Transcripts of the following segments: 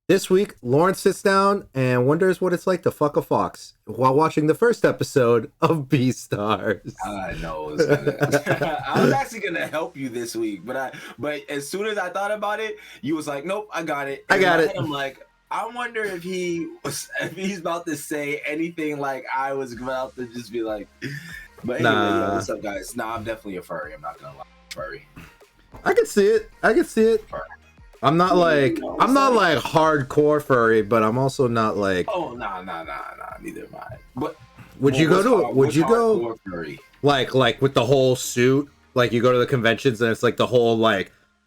This week, Lauren sits down and wonders what it's like to fuck a fox while watching the first episode of Beastars. I know it's gonna. I was actually gonna help you this week, but as soon as I thought about it, you was like, "Nope, I got it." I got it. I'm like, I wonder if he's about to say anything like I was about to just be like. But anyway, Nah. what's up, guys? Nah, I'm definitely a furry. I'm not gonna lie, furry. I can see it. Furry. I'm not like hardcore furry, but I'm also not like. Oh, nah. Neither am I. But Would you go furry? like with the whole suit? Like you go to the conventions and it's like the whole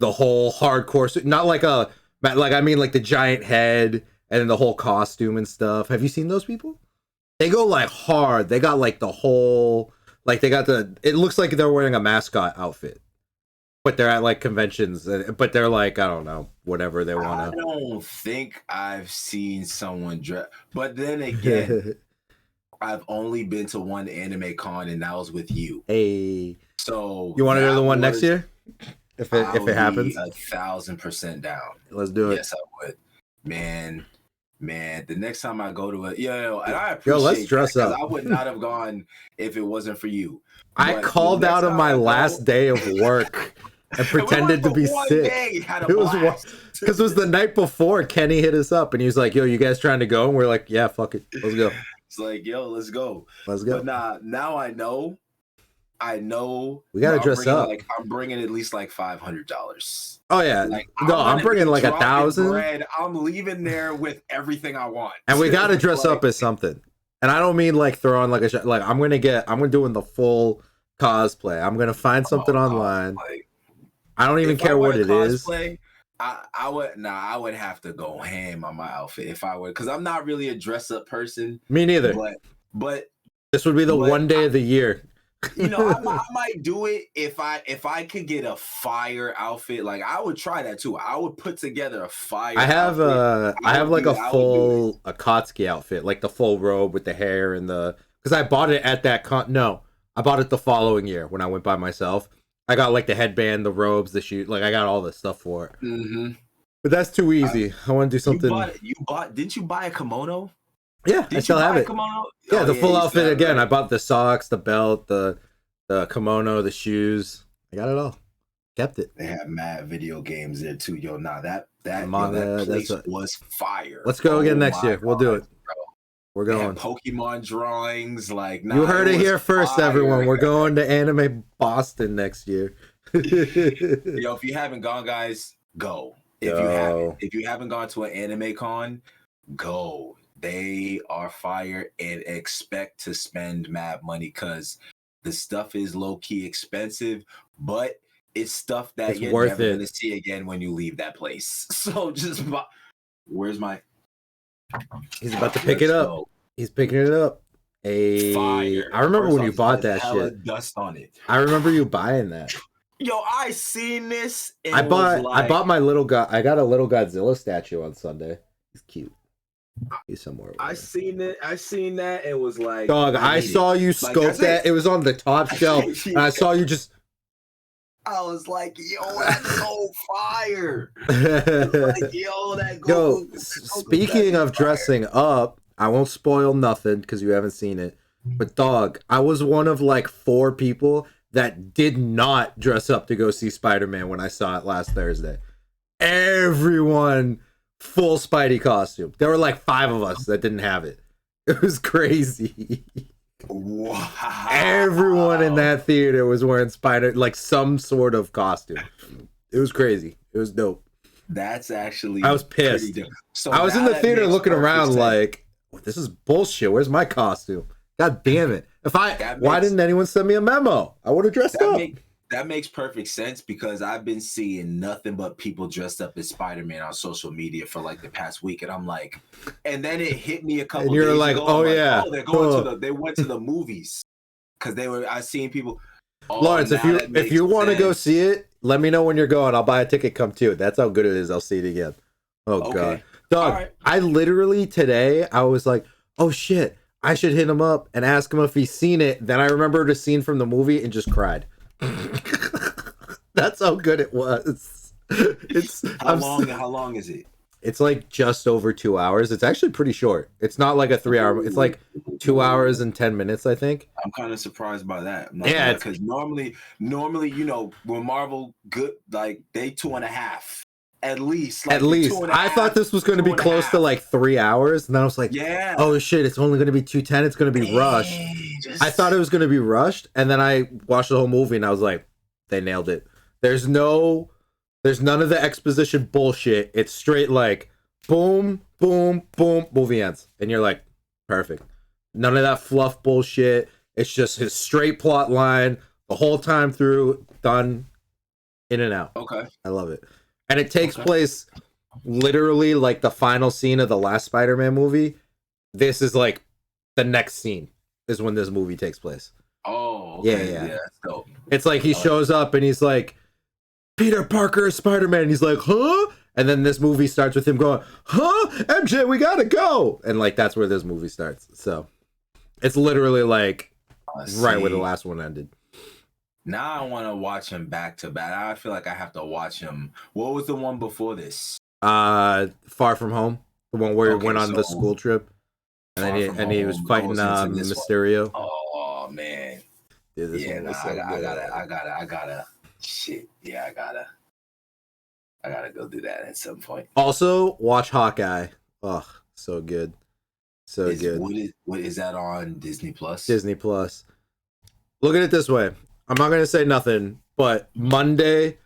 hardcore suit, not like I mean like the giant head and then the whole costume and stuff. Have you seen those people? They go like hard. They got like the whole it looks like they're wearing a mascot outfit. But they're at like conventions, but they're like, I don't know, whatever they want to. I don't think I've seen someone dress, but then again, I've only been to one anime con, and that was with you. Hey, so you want to do the one next year? If it happens, 1,000% down. Let's do it. Yes, I would. Man, the next time I go to it, and I appreciate. Let's dress up. I would not have gone if it wasn't for you. I called out on my last day of work. And pretended to be sick. It was because it was the night before Kenny hit us up and he was like, "Yo, you guys trying to go?" And we're like, "Yeah, fuck it, let's go." It's like, "Yo, let's go." But now I know. We gotta dress up. I'm bringing at least like $500. Oh yeah, I'm bringing like 1,000. I'm leaving there with everything I want. And we gotta dress up as something. And I don't mean like throw on like a like I'm doing the full cosplay. I'm gonna find something online. I don't even care what it is. I would have to go ham on my outfit if I would, because I'm not really a dress up person. Me neither. But this would be the one day of the year. I might do it if I could get a fire outfit. Like I would try that too. I would put together a fire. I have like a full Akatsuki outfit, like the full robe with the hair and because I bought it at that No, I bought it the following year when I went by myself. I got like the headband, the robes, the shoe. Like I got all the stuff for it. Mm-hmm. But that's too easy. I want to do something. Didn't you buy a kimono? Yeah, I still have it. Yeah, the full outfit again. Right. I bought the socks, the belt, the kimono, the shoes. I got it all. Kept it. They have mad video games there too. Yo, that place was fire. Let's go again next year. We'll do it. We're going. Pokemon drawings, like you heard it here first, everyone. We're going to Anime Boston next year. Yo, if you haven't gone, guys, go. If you haven't gone to an anime con, go. They are fire and expect to spend mad money because the stuff is low key expensive, but it's stuff that you're never going to see again when you leave that place. So just where's my? He's about to pick it up. He's picking it up. Fire. I remember when you bought that shit. Dust on it. I remember you buying that. Yo, I seen this. I bought my little guy. I got a little Godzilla statue on Sunday. He's cute. He's somewhere. I seen it. I seen that. It was like, dog. I saw you scope that. It was on the top shelf, and I saw you just. I was like, yo, that's so fire. Like, yo, that goes. Yo, speaking of dressing up, I won't spoil nothing because you haven't seen it. But dog, I was one of like 4 people that did not dress up to go see Spider-Man when I saw it last Thursday. Everyone full Spidey costume. There were like 5 of us that didn't have it. It was crazy. Wow. Everyone in that theater was wearing some sort of costume. It was crazy. It was dope. That's actually I was pissed. So I was in the theater looking around like, this is bullshit. Where's my costume? God damn it. Why didn't anyone send me a memo? I would have dressed up. That makes perfect sense because I've been seeing nothing but people dressed up as Spider-Man on social media for like the past week, and I'm like, and then it hit me a couple. And you're days like, ago, oh yeah, they're going they went to the movies because I seen people. Lawrence, if you want to go see it, let me know when you're going. I'll buy a ticket. Come too. That's how good it is. I'll see it again. Oh god, dog. Right. I literally today I was like, oh shit, I should hit him up and ask him if he's seen it. Then I remembered a scene from the movie and just cried. That's how good it was. How long is it? It's like just over 2 hours. It's actually pretty short. It's not like a 3 hour. It's like 2 hours and 10 minutes, I think. I'm kind of surprised by that. Yeah, because normally, when Marvel good, like they 2.5 at least. Like at least. I thought this was going to be close to like 3 hours, and then I was like, yeah, oh shit, it's only going to be 2:10. It's going to be rushed. I thought it was going to be rushed, and then I watched the whole movie, and I was like, they nailed it. There's none of the exposition bullshit. It's straight like boom, boom, boom, movie ends. And you're like, perfect. None of that fluff bullshit. It's just his straight plot line the whole time through, done, in and out. Okay. I love it. And it takes place literally like the final scene of the last Spider-Man movie. This is like the next scene is when this movie takes place. Oh, okay. Yeah, that's dope. It's like he shows up and he's like, Peter Parker is Spider-Man. And he's like, huh? And then this movie starts with him going, huh? MJ, we gotta go. And like, that's where this movie starts. So it's literally like right where the last one ended. Now I want to watch him back to back. I feel like I have to watch him. What was the one before this? Far From Home. The one where he went on the school trip. And he was fighting Mysterio. Oh man. Dude, I gotta shit. Yeah, I gotta go do that at some point. Also, watch Hawkeye. Oh, so good. So good. What is that on Disney Plus? Disney Plus. Look at it this way. I'm not gonna say nothing, but Monday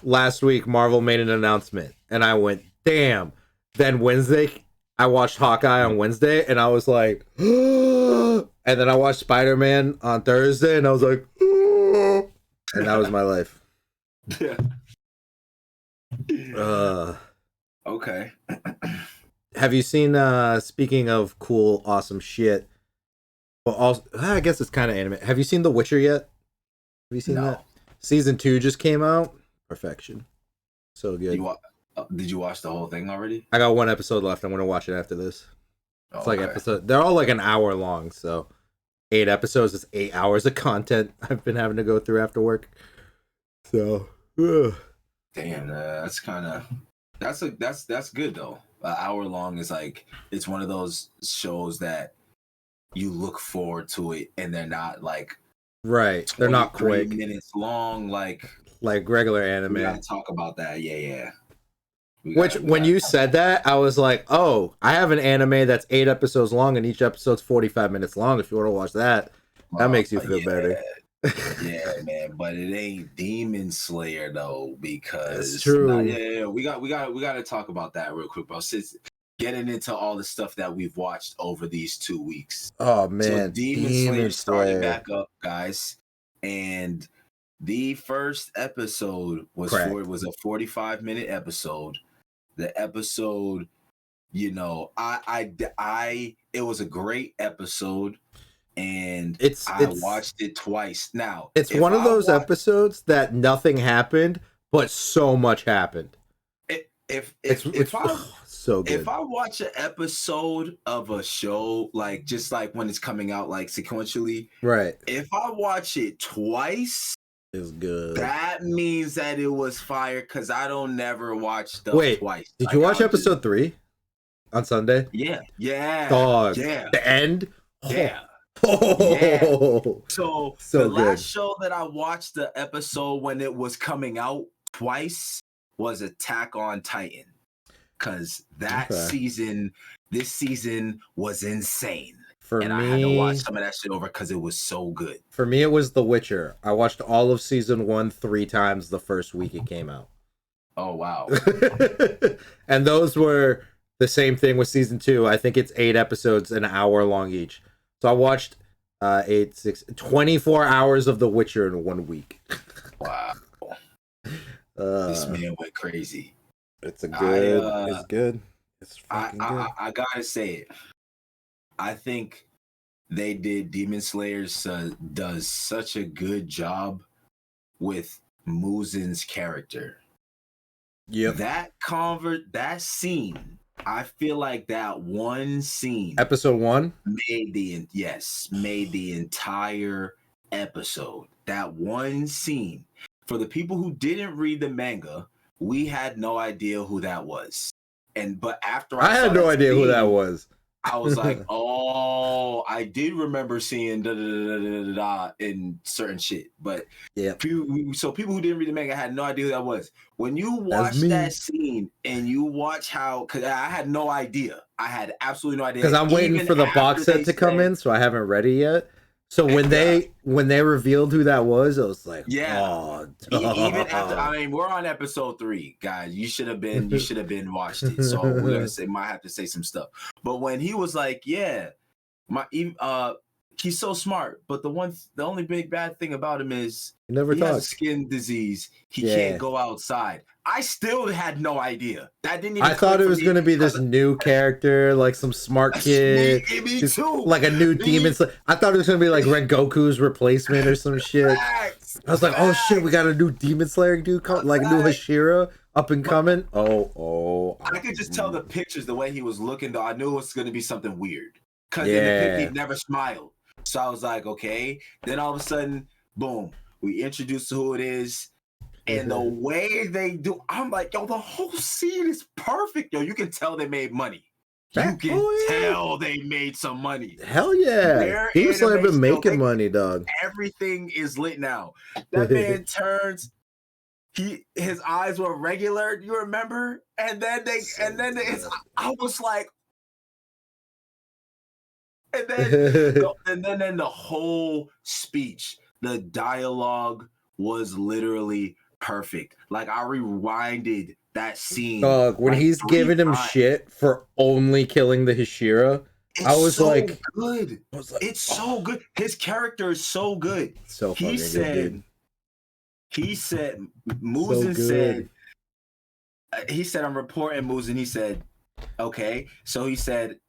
last week, Marvel made an announcement, and I went, damn. Then Wednesday, I watched Hawkeye on Wednesday, and I was like, and then I watched Spider-Man on Thursday, and I was like, and that was my life. Yeah. Okay. Have you seen, speaking of cool, awesome shit, well, also, I guess it's kind of anime. Have you seen The Witcher yet? Have you seen that? Season 2 just came out. Perfection. So good. Did you watch the whole thing already? I got one episode left. I'm going to watch it after this. It's like episode. They're all like an hour long, so 8 episodes is 8 hours of content I've been having to go through after work. So, damn, that's good though. An hour long is like, it's one of those shows that you look forward to it, and they're not like right. They're not quick. Minutes long, like regular anime. We gotta talk about that. Yeah. When you said that, I was like, oh, I have an anime that's 8 episodes long, and each episode's 45 minutes long. If you want to watch that, that makes you feel better. Yeah, man, but it ain't Demon Slayer though, because it's true. We got to talk about that real quick, bro. Since getting into all the stuff that we've watched over these 2 weeks. Oh man, so Demon Slayer started back up, guys, and the first episode was a 45-minute episode. The episode, it was a great episode. And I watched it twice. Now it's one of those episodes that nothing happened, but so much happened. So good. If I watch an episode of a show, like just like when it's coming out, like sequentially, right? If I watch it twice, it's good. That means that it was fire, because I don't never watch stuff twice. Did you watch episode 3 on Sunday? Yeah. Dog. Yeah. The end. Yeah. Oh, so the last show that I watched the episode when it was coming out twice was Attack on Titan, because this season was insane. I had to watch some of that shit over because it was so good. For me, it was The Witcher. I watched all of season 1 3 times the first week it came out. Oh wow. And those were the same thing with season 2. I think it's 8 episodes, an hour long each. So I watched 24 hours of The Witcher in 1 week. Wow. This man went crazy. It's good. It's good. It's fucking good. I gotta say it. I think Demon Slayer does such a good job with Muzin's character. Yep. That scene, I feel like that one scene, episode 1, made the entire episode. That one scene. For the people who didn't read the manga, we had no idea who that was. but after I had no idea who that was. I was like, oh, I did remember seeing da da da da da da in certain shit, but yeah. People who didn't read the manga had no idea who that was. When you watch that scene and you watch how, because I had no idea, I had absolutely no idea. Because I'm waiting for the box set to come in, so I haven't read it yet. So when they revealed who that was, I was like, oh, even after, I mean, we're on episode 3, guys. You should have been watched it. So we're gonna might have to say some stuff. But when he was like, yeah, he's so smart, but the only big bad thing about him is he never has a skin disease. He can't go outside. I still had no idea. That didn't even I thought it was going to be this new character, like some smart kid. Me too. Like a new demon. I thought it was going to be like Red Goku's replacement or some shit. I was like, oh shit, we got a new Demon Slayer dude, like a new Hashira up and coming. I could just tell the pictures, the way he was looking, though. I knew it was going to be something weird. Because in the pic, he never smiled. So I was like, okay. Then all of a sudden, boom, we introduced who it is. And the way they do, I'm like, yo, the whole scene is perfect. Yo, you can tell they made money. You can tell they made some money. Hell yeah. He was like been making money, dog. Everything is lit now. That man turns, his eyes were regular, you remember? And then I was like, and then the whole speech, the dialogue was literally perfect. Like I rewinded that scene. When he's giving him shit for only killing the Hashira, I was so like, good. It's so good. His character is so good. So he said, Muzan said, he said, I'm reporting Muzan. He said, okay. So he said,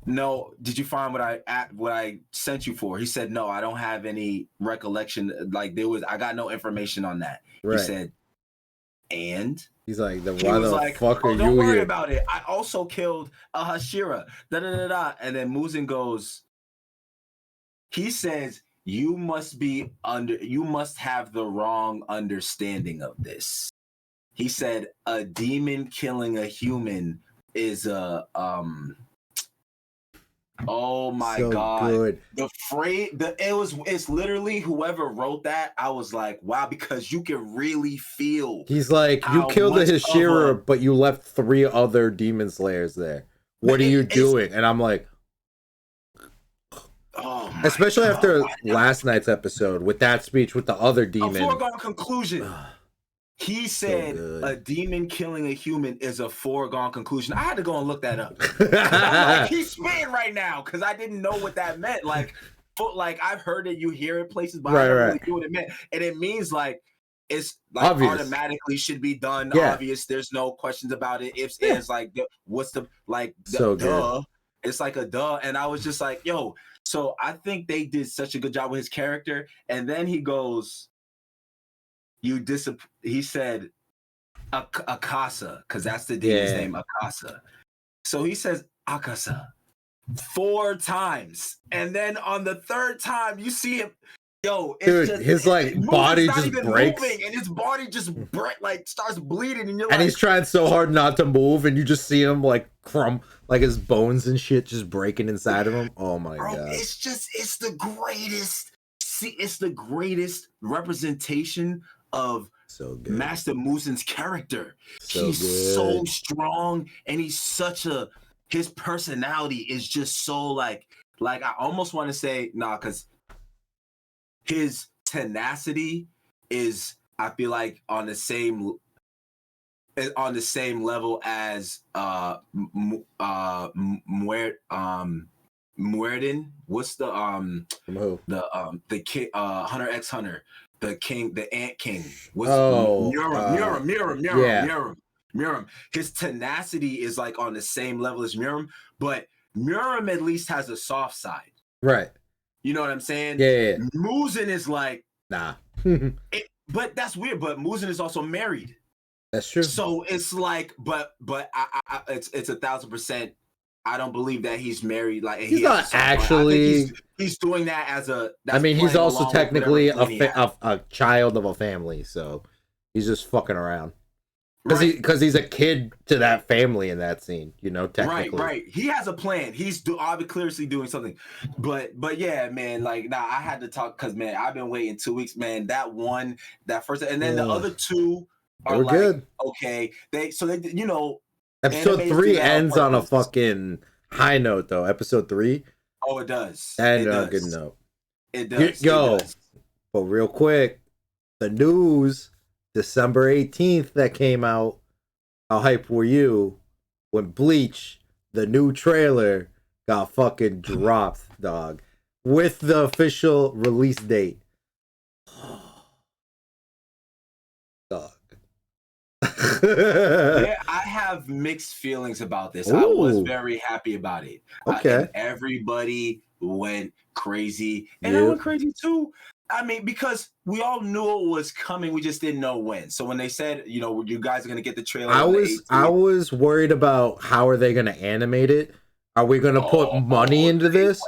no, did you find what I sent you for? He said, no, I don't have any recollection. Like I got no information on that. Right. He said, and he's like, why the fuck are you here? Don't worry about it. I also killed a Hashira. Da da da da. And then Muzan goes, he says, you must have the wrong understanding of this. He said, a demon killing a human is a oh my god! Good. The phrase, it's literally whoever wrote that. I was like, wow, because you can really feel. He's like, you killed the Hashira, but you left 3 other demon slayers there. What are you doing? And I'm like, especially after last night's episode with that speech with the other demon. A foregone conclusion. He said a demon killing a human is a foregone conclusion. I had to go and look that up. I'm like, he's spitting right now because I didn't know what that meant. Like I've heard it, you hear it places, but I don't really know what it meant. And it means like it's like obvious. Automatically should be done. Yeah. Obvious. There's no questions about it. It's like what's the like the duh. It's like a duh. And I was just like, yo. So I think they did such a good job with his character. And then he goes, he said Akasa, because that's the demon's name, Akasa. So he says Akasa 4 times, and then on the 3rd time you see him, dude, his body just breaks, moving, and his body just starts bleeding, and he's trying so hard not to move, and you just see him like his bones and shit just breaking inside of him. Oh my god, it's the greatest. See, it's the greatest representation of Master Muzan's character. He's so strong, and he's his personality is just so like I almost want to say because his tenacity is, I feel like, on the same level as Muerden. What's the kid, Hunter x Hunter, the king, the Ant King. What's Muram. His tenacity is like on the same level as Muram, but Muram at least has a soft side. Right. You know what I'm saying? Yeah. Muzan is like, nah. But that's weird. But Muzan is also married. That's true. So it's like, but it's 1,000%. I don't believe that he's married. Like he's not actually. He's doing that as a. I mean, he's also technically a child of a family, so he's just fucking around. because he's a kid to that family in that scene, you know, technically. Right. He has a plan. He's obviously doing something. But yeah, man, like I had to talk because man, I've been waiting 2 weeks, man. That first, and then the other two are like good. Okay. They you know, episode 3 ends on a fucking high note though. Episode 3. Oh, it does. And a good note. It does. Yo, but real quick, the news December 18th that came out. How hype were you when Bleach, the new trailer, got fucking dropped, dog, with the official release date? Dog. Yeah, I have mixed feelings about this. Ooh. I was very happy about it. Okay. Everybody went crazy, and I went crazy too. I mean, because we all knew it was coming, we just didn't know when. So when they said, you know, you guys are gonna get the trailer, I was worried about how are they gonna animate it. Are we gonna put money into this?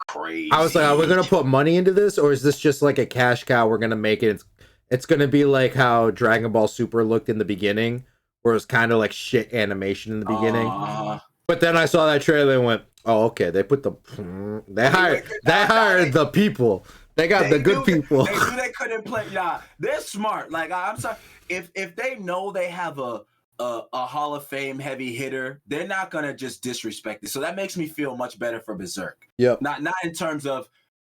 Crazy. I was like, are we gonna put money into this, or is this just like a cash cow? We're gonna make it. It's gonna be like how Dragon Ball Super looked in the beginning, where it was kind of like shit animation in the beginning. But then I saw that trailer and went, oh, okay. They put they hired the people. They got the good people. They knew they couldn't play. Nah, they're smart. Like I'm sorry, if they know they have a Hall of Fame heavy hitter, they're not gonna just disrespect it. So that makes me feel much better for Berserk. Yep. Not in terms of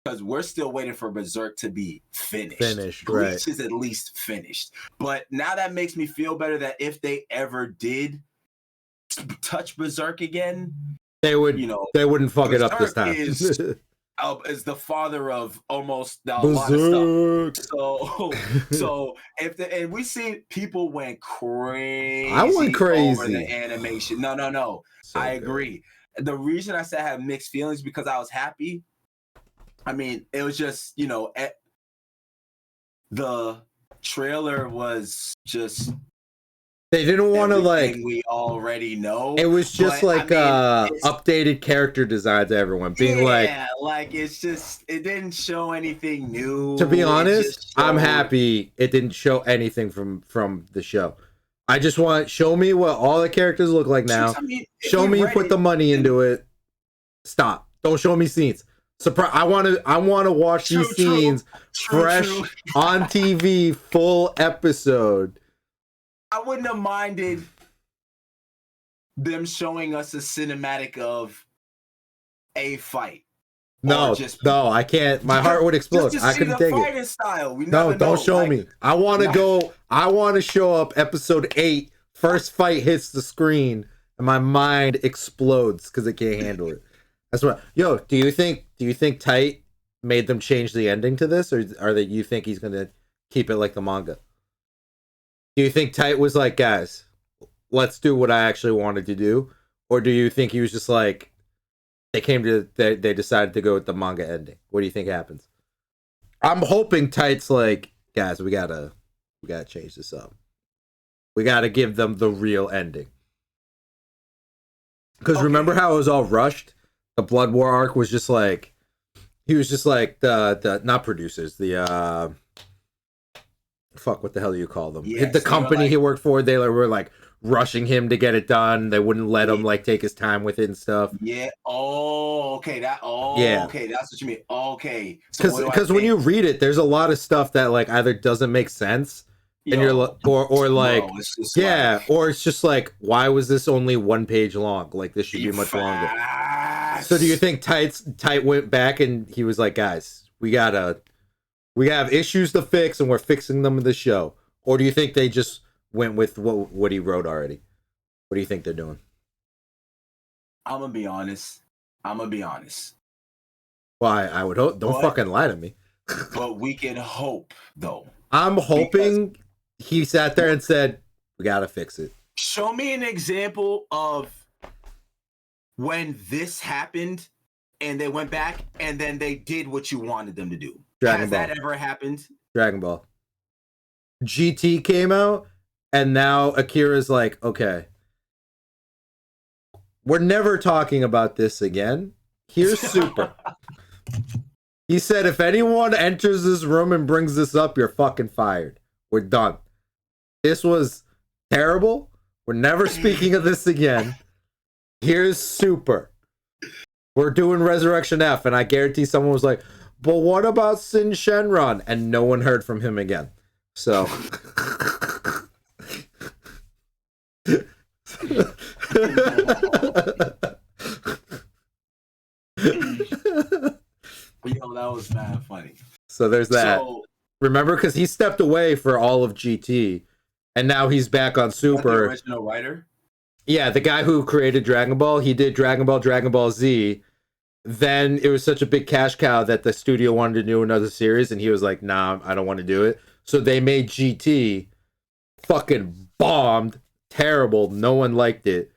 because we're still waiting for Berserk to be finished. Bleach right. is at least finished. But now that makes me feel better that if they ever did touch Berserk again, they would. You know, they wouldn't fuck Berserk it up this time. Is the father of almost a lot of stuff. So and we see people went crazy. I went crazy over the animation. No. So I agree. The reason I said I have mixed feelings because I was happy. I mean, it was just, you know, the trailer was just. They didn't want to like. We already know. It was just updated character design to everyone, being like it's just it didn't show anything new. To be honest, I'm happy it didn't show anything from the show. I just want show me what all the characters look like now. I mean, show me you put the money into it. Stop! Don't show me scenes. Surprise! I want to watch these scenes fresh on TV, full episode. I wouldn't have minded them showing us a cinematic of a fight. No, I can't. My heart would explode. I couldn't take it. Style. Don't show me. I want to go. I want to show up episode 8. First fight hits the screen, and my mind explodes because it can't handle it. That's what. Yo, do you think Tight made them change the ending to this, or you think he's gonna keep it like the manga? Do you think Tight was like, guys, let's do what I actually wanted to do? Or do you think he was just like, they decided to go with the manga ending? What do you think happens? I'm hoping Tight's like, guys, we gotta change this up. We gotta give them the real ending. Because remember how it was all rushed? The Blood War arc was just like, he was just like the not producers, the fuck, what the hell do you call them? Yes, the company he worked for, they were like rushing him to get it done. They wouldn't let him like take his time with it and stuff. Yeah. Oh, okay. Okay. That's what you mean. Okay. Because when you read it, there's a lot of stuff that like either doesn't make sense, and you're or like or it's just like, why was this only 1 page long? Like this should be much longer. So do you think Tight went back and he was like, guys, we have issues to fix, and we're fixing them in the show? Or do you think they just went with what he wrote already? What do you think they're doing? I'm gonna be honest. Well, I would hope. Don't fucking lie to me. But we can hope, though. I'm hoping he sat there and said, "We gotta fix it." Show me an example of when this happened, and they went back, and then they did what you wanted them to do. Has that ever happened? Dragon Ball. GT came out, and now Akira's like, okay, we're never talking about this again. Here's Super. He said, if anyone enters this room and brings this up, you're fucking fired. We're done. This was Terrible. We're never speaking of this again. Here's Super. We're doing Resurrection F, and I guarantee someone was like, but what about Sin Shenron? And no one heard from him again. So. Yo, that was mad funny. So there's that. So, remember, because he stepped away for all of GT, and now he's back on Super. The original writer? Yeah, the guy who created Dragon Ball. He did Dragon Ball Z. Then it was such a big cash cow that the studio wanted to do another series, and he was like, nah, I don't want to do it. So they made GT, fucking bombed, terrible, no one liked it.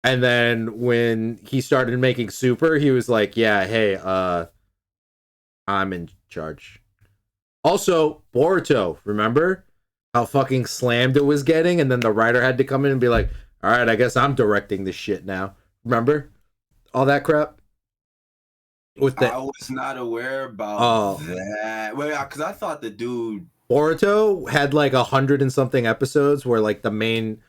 And then when he started making Super, he was like, yeah, hey, I'm in charge. Also, Boruto, remember how fucking slammed it was getting? And then the writer had to come in and be like, all right, I guess I'm directing this shit now. Remember all that crap? With the... I was not aware about that. Well, because I thought the dude Boruto had like 100 and something episodes where like the main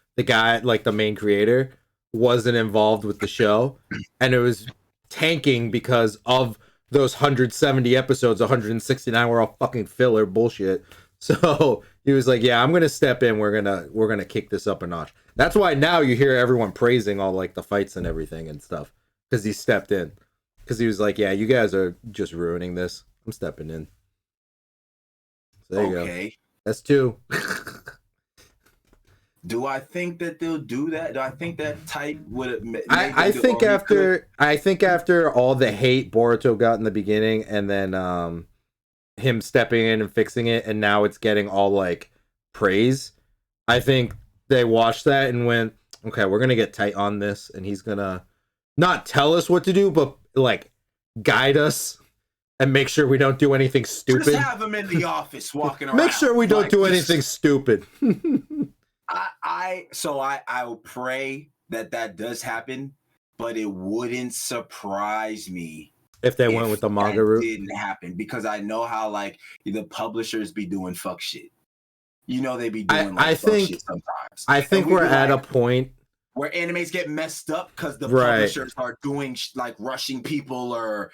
creator wasn't involved with the show, and it was tanking because of those 170 episodes. 169 were all fucking filler bullshit. So he was like, yeah, I'm gonna step in, we're gonna kick this up a notch. That's why now you hear everyone praising all like the fights and everything and stuff, because he stepped in, because he was like, yeah, you guys are just ruining this, I'm stepping in. So there you go. That's 2. Do I think that they'll do that? Do I think that type would? I think after all the hate Boruto got in the beginning, and then him stepping in and fixing it, and now it's getting all like praise, I think they watched that and went, okay, we're gonna get tight on this, and he's gonna not tell us what to do, but like guide us and make sure we don't do anything stupid. Just have him in the office walking around. Make sure we don't do anything stupid. I will pray that does happen, but it wouldn't surprise me if they went with the manga route. Didn't happen, because I know how like the publishers be doing fuck shit. You know, they be doing fuck shit sometimes. I think we're at a point where animes get messed up because the publishers are doing like rushing people or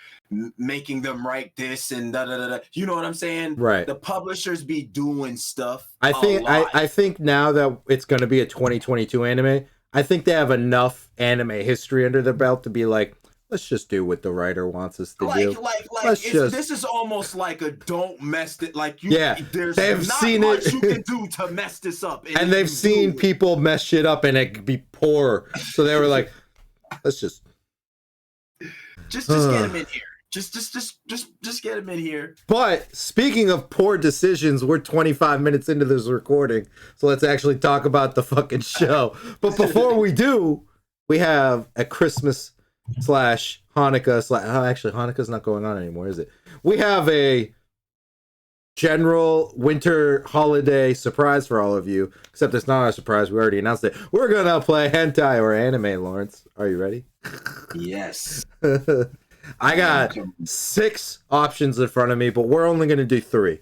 making them write this and da da da da. You know what I'm saying? Right. The publishers be doing stuff. I think now that it's going to be a 2022 anime, I think they have enough anime history under their belt to be like, let's just do what the writer wants us to do. This is almost like a don't mess it. Like there's they've not seen much it. you can do to mess this up, and they've seen people mess shit up and it could be poor. So they were like, let's just get him in here. Just get him in here. But speaking of poor decisions, we're 25 minutes into this recording, so let's actually talk about the fucking show. But before we do, we have a Christmas / Hanukkah actually Hanukkah's not going on anymore, is it? We have a general winter holiday surprise for all of you, except it's not a surprise, we already announced it. We're gonna play hentai or anime, Lawrence. Are you ready? Yes. I got 6 options in front of me, but we're only gonna do 3.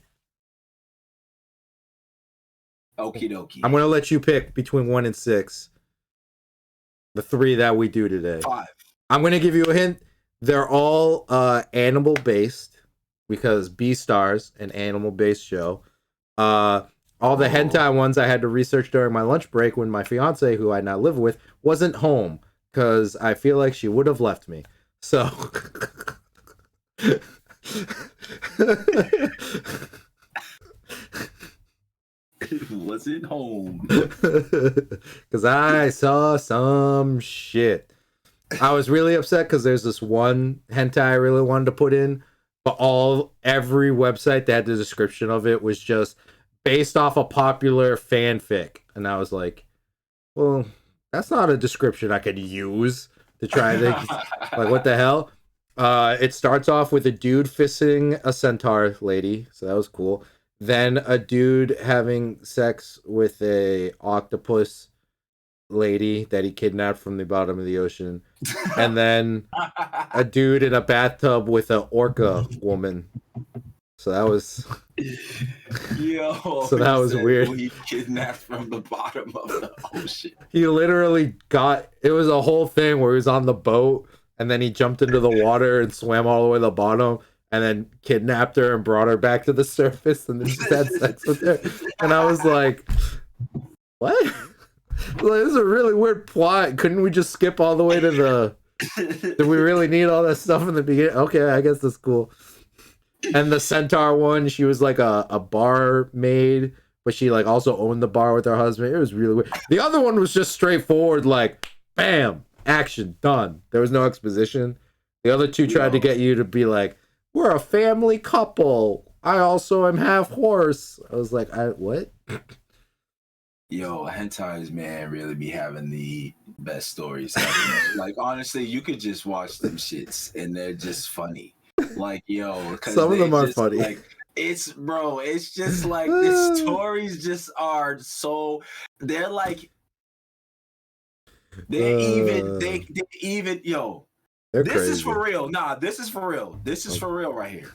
Okie dokie. I'm gonna let you pick between 1 and 6. The 3 that we do today. 5. I'm going to give you a hint. They're all animal-based, because Beastars, an animal-based show. All the hentai ones I had to research during my lunch break when my fiance, who I now live with, wasn't home, because I feel like she would have left me. So... wasn't home. Because I saw some shit. I was really upset because there's this one hentai I really wanted to put in, but every website that had the description of it was just based off a popular fanfic, and I was like, well, that's not a description I could use to try to like, what the hell? It starts off with a dude fisting a centaur lady, so that was cool. Then a dude having sex with a octopus lady that he kidnapped from the bottom of the ocean, and then a dude in a bathtub with an orca woman. So that was Yo, so that was weird. He kidnapped from the bottom of the ocean. He literally got, it was a whole thing where he was on the boat and then he jumped into the water and swam all the way to the bottom and then kidnapped her and brought her back to the surface and then just had sex with her. And I was like, what? Like, this is a really weird plot. Couldn't we just skip all the way to the... Did we really need all that stuff in the beginning? Okay, I guess that's cool. And the centaur one, she was like a barmaid, but she like also owned the bar with her husband. It was really weird. The other one was just straightforward, like, bam, action, done. There was no exposition. The other two tried to get you to be like, we're a family couple. I also am half horse. I was like, what? Yo, hentais, man, really be having the best stories. Like, honestly, you could just watch them shits and they're just funny. Like, yo, some of them are funny. Like, it's just like the stories just are so, they're like, they even, yo, this crazy. Is for real. Nah, this is for real. This is for real right here.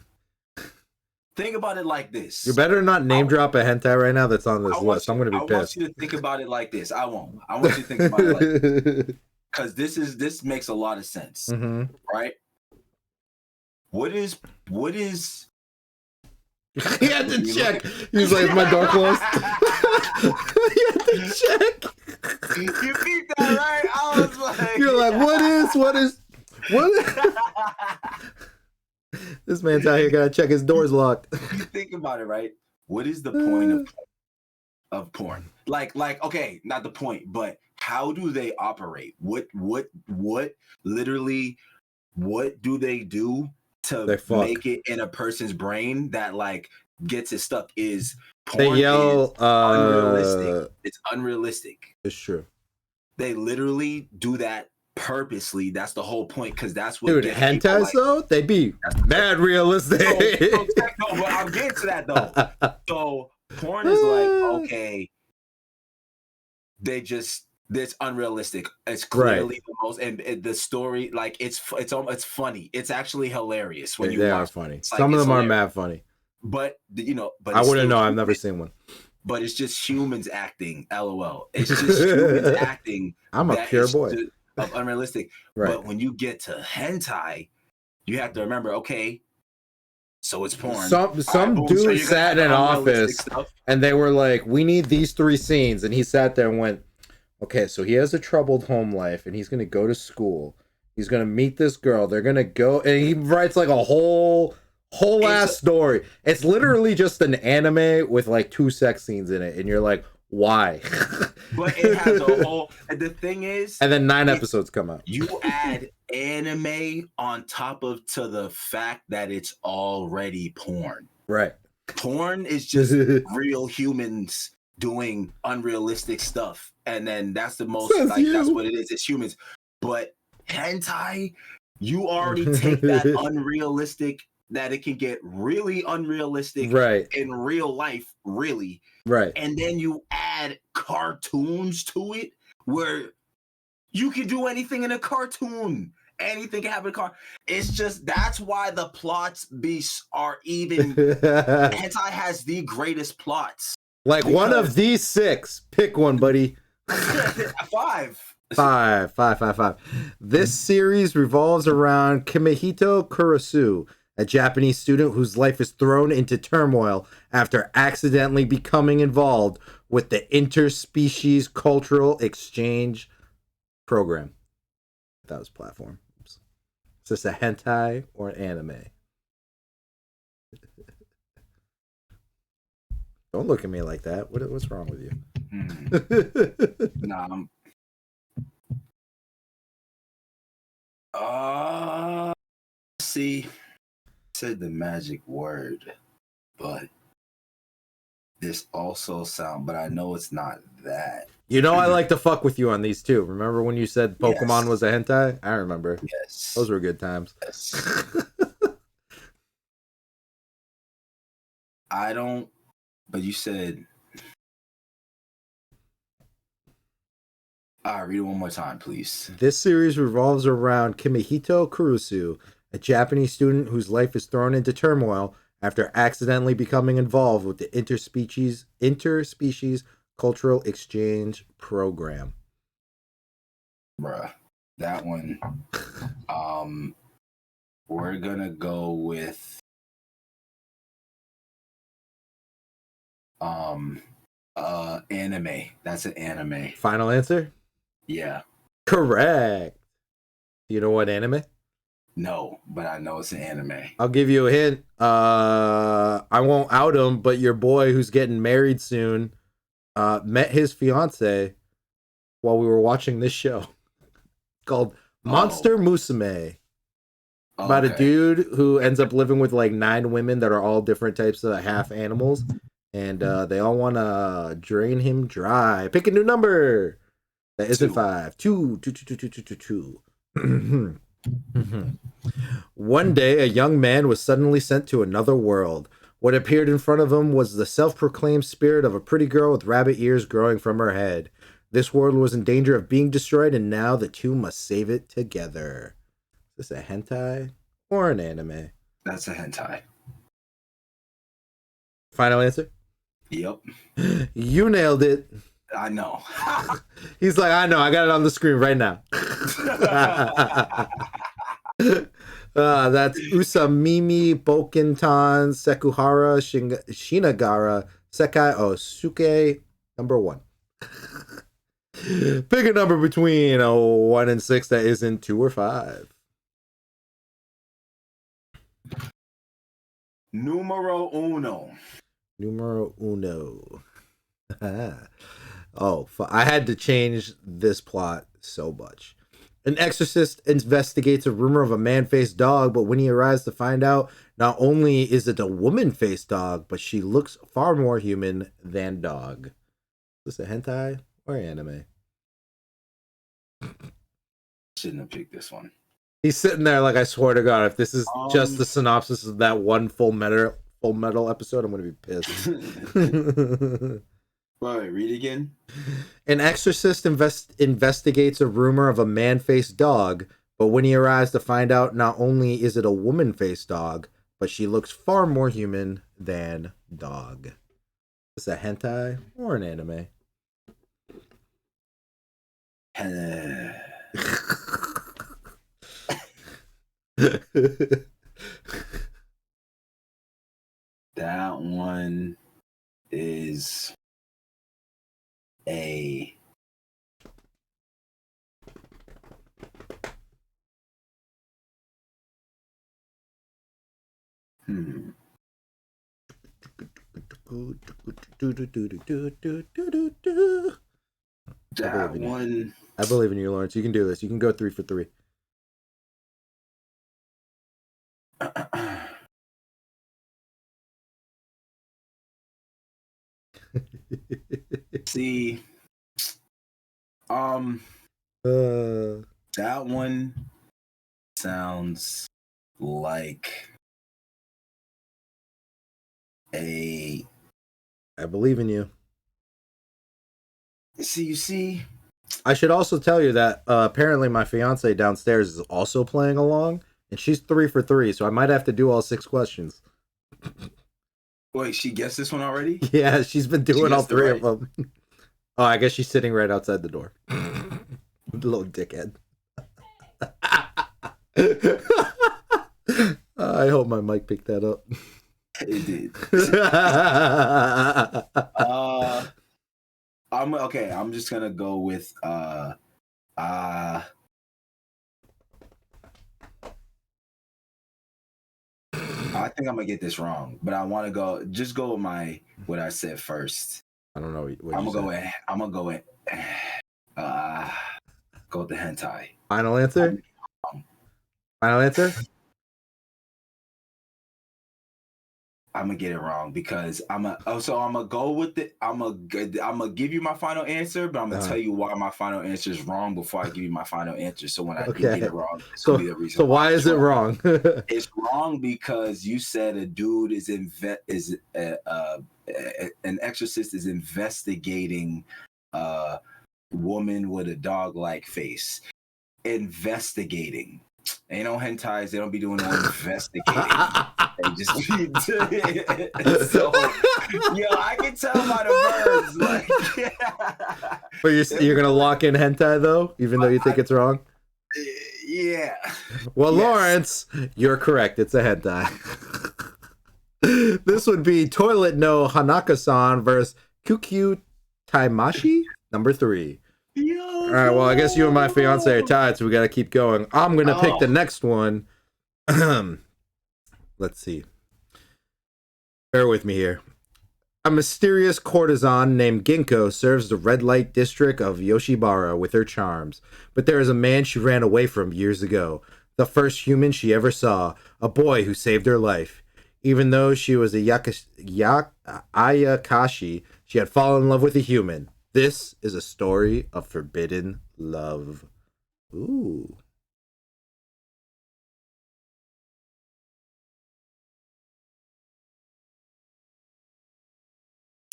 Think about it like this. You better not name drop a hentai right now that's on this list. I'm going to be pissed. I want you to think about it like this. I won't. I want you to think about it like this. Because this makes a lot of sense. Mm-hmm. Right? What is he had to check. He was like, my door closed. He had to check. You beat that, right? I was like, you're like, what is this man's out here gotta check his doors locked. You think about it, right? What is the point of porn? Like, okay, not the point, but how do they operate? What literally, what do they do to make it in a person's brain that like gets it stuck? Is porn they yell unrealistic. It's unrealistic. It's true. They literally do that purposely. That's the whole point, because that's what. Dude, hentais like, though, they be mad realistic. No, but I'm getting to that though. So porn is like, okay, it's unrealistic. It's clearly the most, and the story, like it's funny. It's actually hilarious when they are funny. Like, some of them are mad funny. But I wouldn't know. I've never seen one. But it's just humans acting. LOL. It's just humans acting. I'm a pure boy. Of unrealistic. Right. But when you get to hentai, you have to remember, okay, so it's porn. Some dude sat in an office and they were like, we need these 3 scenes. And he sat there and went, okay, so he has a troubled home life and he's going to go to school. He's going to meet this girl. They're going to go, and he writes like a whole ass story. It's literally just an anime with like 2 sex scenes in it. And you're like, why? But it has a whole, and the thing is, and then 9 episodes come out. You add anime on top of to the fact that it's already porn. Right. Porn is just real humans doing unrealistic stuff, and then that's the most that's what it is. It's humans. But hentai, you already take that unrealistic, that it can get really unrealistic in real life, really. Right. And then you add cartoons to it where you can do anything in a cartoon. Anything can happen in a car. It's just, that's why the plots are even. Hentai has the greatest plots. Like one of these 6. Pick one, buddy. 5. This series revolves around Kimihito Kurosu, a Japanese student whose life is thrown into turmoil after accidentally becoming involved with the interspecies cultural exchange program. That was platform. Oops. Is this a hentai or an anime? Don't look at me like that. What's wrong with you? Nah, see, said the magic word, but this also but I know it's not that. You know, I like to fuck with you on these too. Remember when you said Pokemon was a hentai? I remember. Yes. Those were good times. Yes. I don't, but you said, all right, read it one more time, please. This series revolves around Kimihito Kurusu, a Japanese student whose life is thrown into turmoil after accidentally becoming involved with the interspecies cultural exchange program? Bruh, that one. We're gonna go with anime. That's an anime. Final answer? Yeah. Correct. Do you know what anime? No, but I know it's an anime. I'll give you a hint. I won't out him, but your boy who's getting married soon met his fiance while we were watching this show called Monster Musume. About a dude who ends up living with like 9 women that are all different types of half animals, and they all want to drain him dry. Pick a new number. That isn't 5. 2. One day, a young man was suddenly sent to another world. What appeared in front of him was the self-proclaimed spirit of a pretty girl with rabbit ears growing from her head. This world was in danger of being destroyed, and now the two must save it together. Is this a hentai or an anime? That's a hentai. Final answer? Yep. You nailed it. I know. He's like, I know. I got it on the screen right now. That's Usamimi Bokintan Sekuhara Shinagara Sekai Osuke number 1. Pick a number between 1 and 6 that isn't 2 or 5. Numero uno. Numero uno. Oh, I had to change this plot so much. An exorcist investigates a rumor of a man-faced dog, but when he arrives to find out, not only is it a woman-faced dog, but she looks far more human than dog. Is this a hentai or anime? Shouldn't have picked this one. He's sitting there like, I swear to God, if this is just the synopsis of that one Full Metal episode, I'm going to be pissed. Wait, read again. An exorcist investigates a rumor of a man-faced dog, but when he arrives to find out, not only is it a woman-faced dog, but she looks far more human than dog. Is this a hentai or an anime? That one is a That one. I believe in you, Lawrence. You can do this. You can go 3 for 3. See, that one sounds like a. I believe in you. You see. I should also tell you that apparently my fiance downstairs is also playing along, and she's 3 for 3, so I might have to do all 6 questions. Wait, she guessed this one already? Yeah, she's been doing all 3 of them. Oh, I guess she's sitting right outside the door. Little dickhead. I hope my mic picked that up. It did. I'm just gonna go with I think I'm gonna get this wrong, but I want to go with what I said first. I don't know. I'm gonna go with the hentai. Final answer? Final answer? I'm gonna get it wrong because I'm gonna go with it. I'm gonna give you my final answer, but I'm gonna tell you why my final answer is wrong before I give you my final answer. So when I do get it wrong, so be the reason. So why is it wrong? It's wrong because you said a dude an exorcist is investigating a woman with a dog-like face. Investigating. Ain't no hentais. They don't be doing no investigating. And just so, I can tell by the verbs. Like, But you're gonna lock in hentai though, even though you think it's wrong. Yeah. Well, yes. Lawrence, you're correct. It's a hentai. This would be Toilet no Hanaka-san versus Kukyu Taimashi, number 3. All right, well, I guess you and my fiance are tied, so we got to keep going. I'm going to pick the next one. Let's see. Bear with me here. A mysterious courtesan named Ginkgo serves the red light district of Yoshibara with her charms. But there is a man she ran away from years ago. The first human she ever saw. A boy who saved her life. Even though she was a Ayakashi, she had fallen in love with a human. This is a story of forbidden love. Ooh.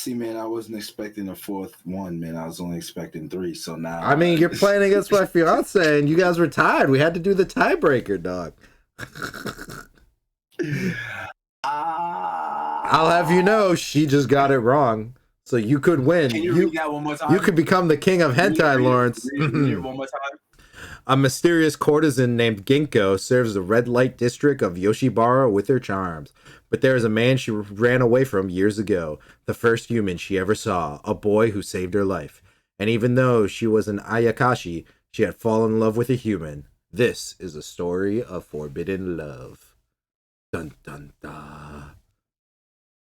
See, man, I wasn't expecting a fourth one, man. I was only expecting 3. So now, I mean, you're playing against my fiance, and you guys were tied. We had to do the tiebreaker, dog. I'll have you know, she just got it wrong, so you could win. Can you read that one more time? You could become the king of hentai, Lawrence. Read it one more time. A mysterious courtesan named Ginkgo serves the red light district of Yoshibara with her charms. But there is a man she ran away from years ago, the first human she ever saw, a boy who saved her life. And even though she was an Ayakashi, she had fallen in love with a human. This is a story of forbidden love. Dun dun dun.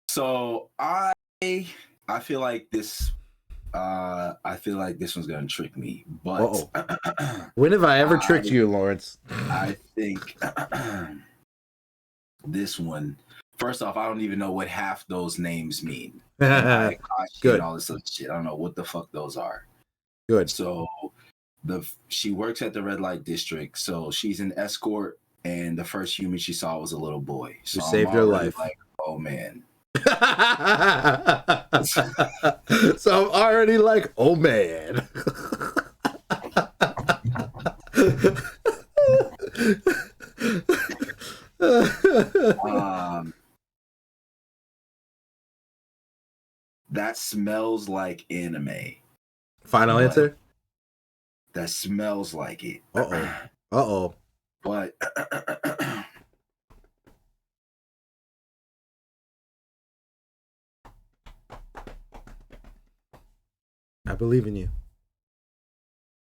So I feel like this one's gonna trick me, but when have I ever tricked you, Lawrence? I think this one. First off, I don't even know what half those names mean. Good. And all this other shit. I don't know what the fuck those are. Good. So she works at the red light district, so she's an escort, and the first human she saw was a little boy. So who saved her life. Like, oh man. So I'm already like, oh man. That smells like anime. Final answer? That smells like it. Uh-oh. But I believe in you.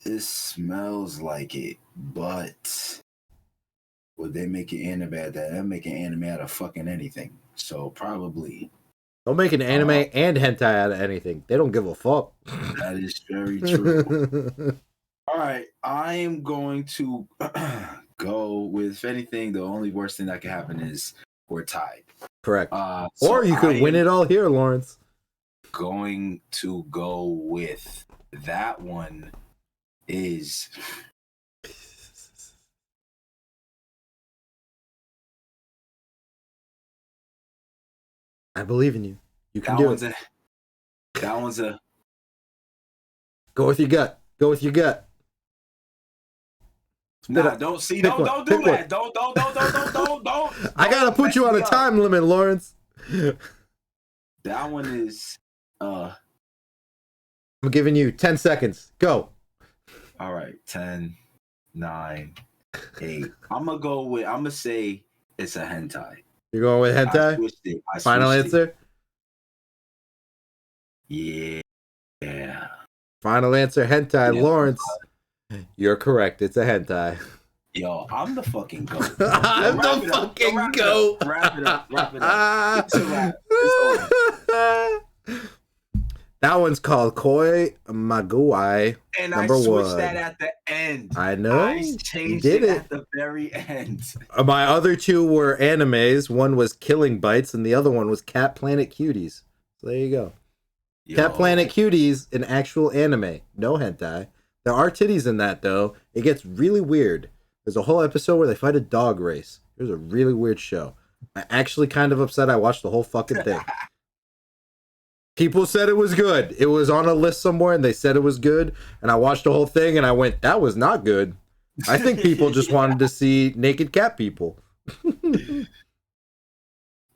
It smells like it, but would they make an anime out of that? They'll make an anime out of fucking anything. So probably. They'll make an anime and hentai out of anything. They don't give a fuck. That is very true. All right, I am going to go with, if anything, the only worst thing that could happen is we're tied. Correct. Or you could win it all here, Lawrence. Going to go with that one is I believe in you. You can do it. That one's a go with your gut. Go with your gut. Nah, don't do that. Don't. I gotta put you on a time limit, Lawrence. That one is I'm giving you 10 seconds. Go. All right, 10, 9, 8. I'm gonna say it's a hentai. You're going with hentai? Final answer? Yeah. Final answer, hentai. Yeah. Lawrence, you're correct. It's a hentai. Yo, I'm the fucking goat. I'm the fucking goat. Wrap it up. It's a wrap. That one's called Koi Maguai. And number I switched 1. that at the end. I know. I changed it at the very end. My other 2 were animes. One was Killing Bites, and the other one was Cat Planet Cuties. So there you go. Yo. Cat Planet Cuties, an actual anime. No hentai. There are titties in that, though. It gets really weird. There's a whole episode where they fight a dog race. It was a really weird show. I'm actually kind of upset I watched the whole fucking thing. People said it was good. It was on a list somewhere, and they said it was good. And I watched the whole thing, and I went, that was not good. I think people just wanted to see naked cat people.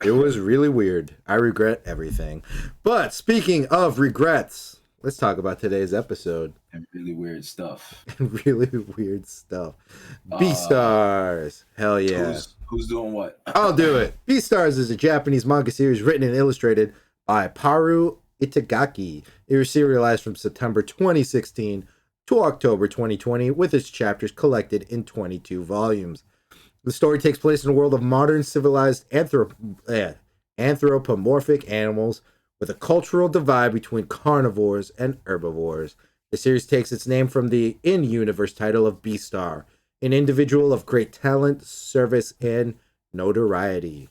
It was really weird. I regret everything. But speaking of regrets, let's talk about today's episode. And really weird stuff. Really weird stuff. Beastars. Hell yeah. Who's doing what? I'll do it. Beastars is a Japanese manga series written and illustrated by Paru Itagaki. It was serialized from September 2016 to October 2020 with its chapters collected in 22 volumes. The story takes place in a world of modern civilized anthropomorphic animals with a cultural divide between carnivores and herbivores. The series takes its name from the in-universe title of Beastar, an individual of great talent, service, and notoriety.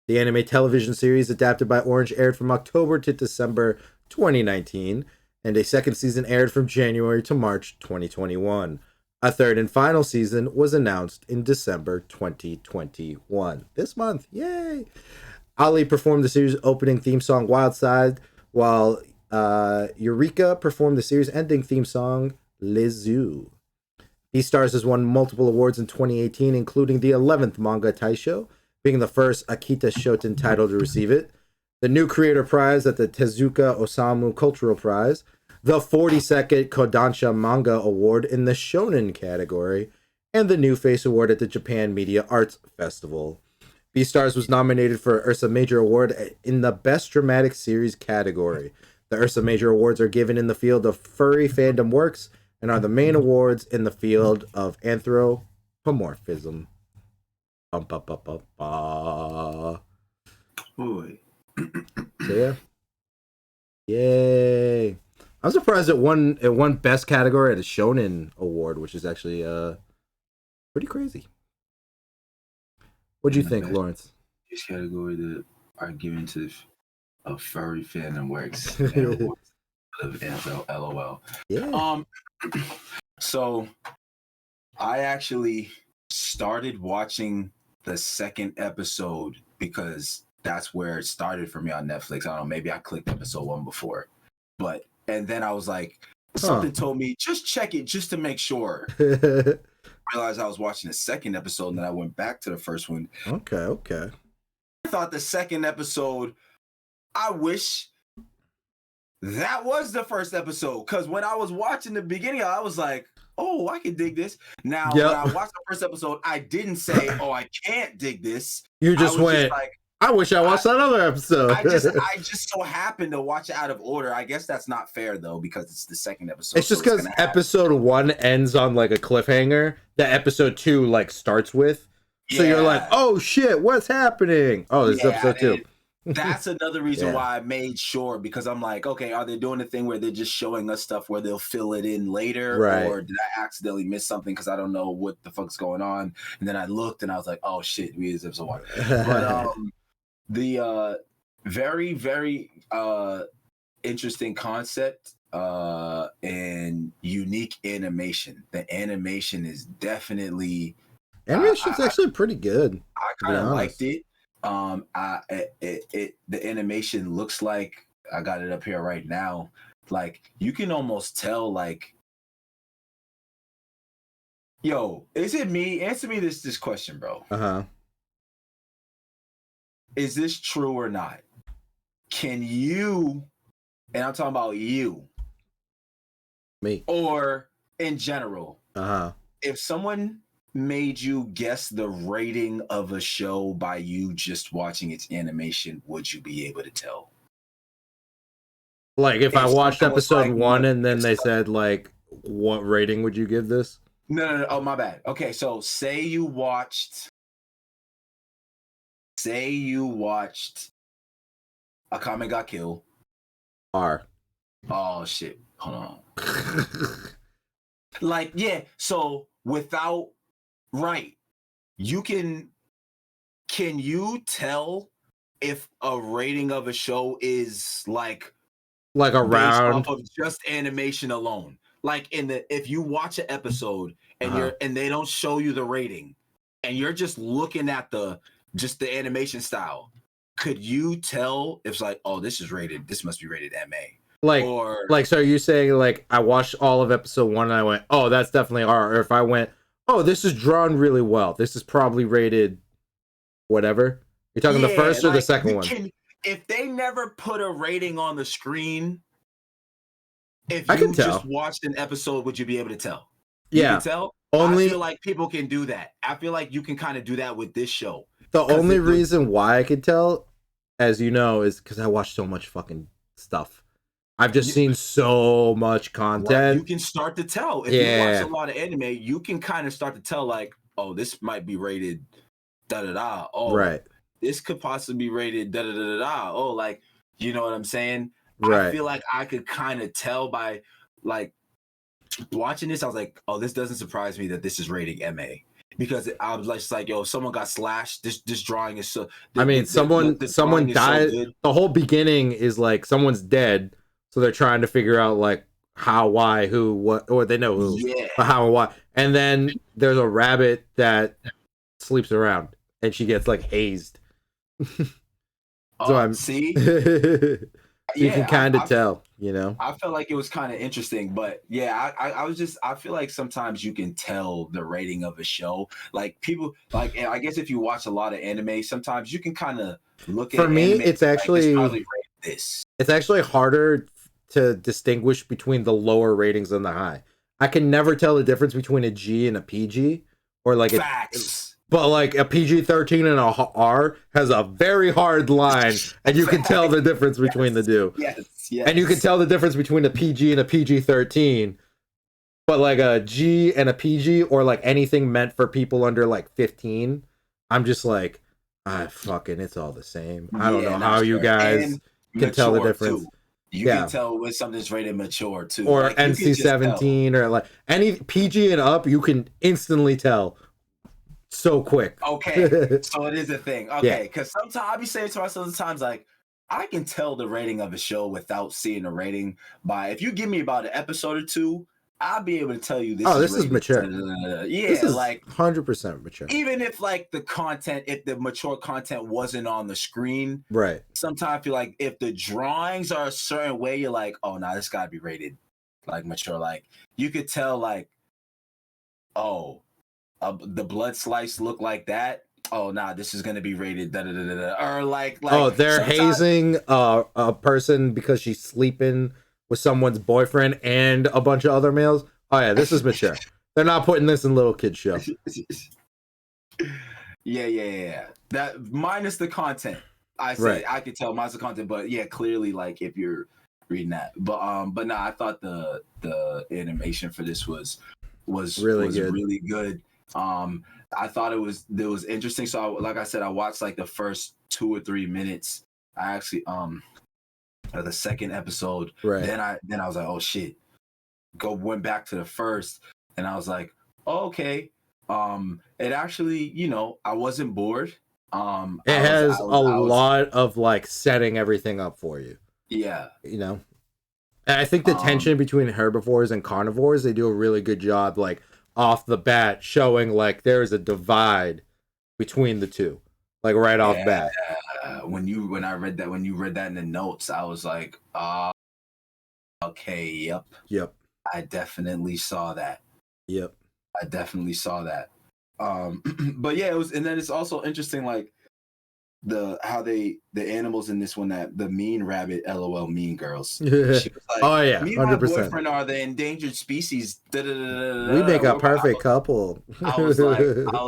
The anime television series adapted by Orange aired from October to December 2019, and a second season aired from January to March 2021. A third and final season was announced in December 2021. This month, yay! Ali performed the series' opening theme song Wild Side, while Eureka performed the series' ending theme song Les Zoo. Beastars has won multiple awards in 2018, including the 11th Manga Taisho, being the first Akita Shoten title to receive it, the New Creator Prize at the Tezuka Osamu Cultural Prize, the 42nd Kodansha Manga Award in the Shonen category, and the New Face Award at the Japan Media Arts Festival. Beastars was nominated for an Ursa Major Award in the Best Dramatic Series category. The Ursa Major Awards are given in the field of furry fandom works and are the main awards in the field of anthropomorphism. Boy. So yeah. Yay. I'm surprised it won best category at a Shonen Award, which is actually pretty crazy. What do you think, Lawrence? This category that are given to a furry fandom works. LOL. Yeah. So I actually started watching the second episode because that's where it started for me on Netflix. I don't know, maybe I clicked episode 1 before. And then I was like, something told me, just check it just to make sure. I realized I was watching the second episode, and then I went back to the first one. Okay. I thought the second episode, I wish that was the first episode. Because when I was watching the beginning, I was like, oh, I can dig this. Now, when I watched the first episode, I didn't say, oh, I can't dig this. You just went, I wish I watched that other episode. I just so happened to watch it out of order. I guess that's not fair, though, because it's the second episode. It's just because episode 1 ends on like a cliffhanger that episode 2 like starts with. So you're like, oh shit, what's happening? Oh, this is episode 2. That's another reason why I made sure, because I'm like, okay, are they doing the thing where they're just showing us stuff where they'll fill it in later? Right. Or did I accidentally miss something because I don't know what the fuck's going on? And then I looked and I was like, oh shit, we is episode 1. But the very, very interesting concept and unique animation. The animation is definitely animation's actually pretty good. I kind of liked it. The animation looks like, I got it up here right now, like you can almost tell, like, yo, is it me? Answer me this question, bro. Is this true or not? Can you, and I'm talking about you, me, or in general, if someone made you guess the rating of a show by you just watching its animation, would you be able to tell? Like if I watched episode 1 and then they said like, what rating would you give this? No. Oh, my bad. Okay, so say you watched Akame ga Kill. R. Oh shit. Hold on. Like, yeah, so without can you tell if a rating of a show is like around off of just animation alone? Like if you watch an episode and and they don't show you the rating and you're just looking at the animation style, could you tell if it's like, oh, this must be rated MA? So are you saying like I watched all of episode 1 and I went, oh, that's definitely R, or if I went, oh, this is drawn really well, this is probably rated whatever? You're talking the first or the second one? If they never put a rating on the screen, if I can you tell. just watched an episode, would you be able to tell? Yeah. You can tell? I feel like people can do that. I feel like you can kind of do that with this show. The only reason why I could tell, as you know, is because I watch so much fucking stuff. I've just seen so much content. Right. You can start to tell. If you watch a lot of anime, you can kind of start to tell, like, oh, this might be rated da-da-da. Oh, right. This could possibly be rated da-da-da-da-da. Oh, like, you know what I'm saying? Right. I feel like I could kind of tell by, like, watching this. I was like, oh, this doesn't surprise me that this is rating MA. Because I was just like, yo, if someone got slashed, this drawing is so... someone died. So the whole beginning is, like, someone's dead. So they're trying to figure out, like, how, why, who, what, or they know who, but how and why. And then there's a rabbit that sleeps around, and she gets, like, hazed. So see? You can kind of tell, you know? I felt like it was kind of interesting, but yeah, I feel like sometimes you can tell the rating of a show. Like, people, like, I guess if you watch a lot of anime, sometimes you can kind of look at For me, anime, it's actually... like, it's probably this. It's actually harder to distinguish between the lower ratings and the high. I can never tell the difference between a G and a PG, or like Facts. But like a PG-13 and a R has a very hard line, and you can tell the difference between the two. Yes. And you can tell the difference between a PG and a PG-13. But like a G and a PG, or like anything meant for people under like 15, I'm just like, fucking, it's all the same. I don't know how you guys can tell the difference. Too. You can tell when something's rated mature too, or like, NC-17, or like any PG and up. You can instantly tell so quick. Okay, so it is a thing. Okay, because sometimes I'll be saying to myself sometimes, like, I can tell the rating of a show without seeing a rating. By if you give me about an episode or two, I'll be able to tell you this. Oh, this is mature. Yeah, this is like 100% mature. Even if like the content, if the mature content wasn't on the screen, right? Sometimes I feel like if the drawings are a certain way, you're like, oh, no, this gotta be rated like mature. Like you could tell, like, oh, the blood slice look like that. Oh, nah, this is gonna be rated da da da da. Or like oh, they're hazing a person because she's sleeping with someone's boyfriend and a bunch of other males. Oh yeah, this is mature. They're not putting this in little kids show. Yeah. That minus the content. I say I could tell minus the content, but yeah, clearly, like if you're reading that, but no, I thought the animation for this was really good. I thought it was interesting. So like I said, I watched like the first 2 or 3 minutes. I actually the second episode. Right. Then I was like, oh shit. Went back to the first, and I was like, oh, okay. It actually, you know, I wasn't bored. It has a lot of like setting everything up for you. Yeah. You know? And I think the tension between herbivores and carnivores, they do a really good job, like off the bat, showing like there is a divide between the two. Like right off bat. When you read that in the notes, I was like, okay, yep. I definitely saw that. Yep. I definitely saw that. But yeah, it was, and then it's also interesting, like the animals in this one, that the mean rabbit, LOL, mean girls. She was like, oh yeah, 100%. Me and my boyfriend are the endangered species. We make a perfect couple. I was like, oh, I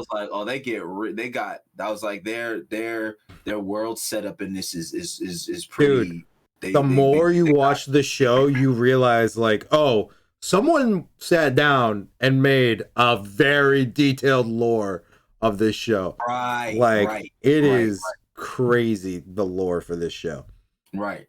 was like, their world setup in this is pretty. Dude, the more you watch the show, you realize like, oh, someone sat down and made a very detailed lore of this show. Right. Like right, it is crazy, the lore for this show. Right.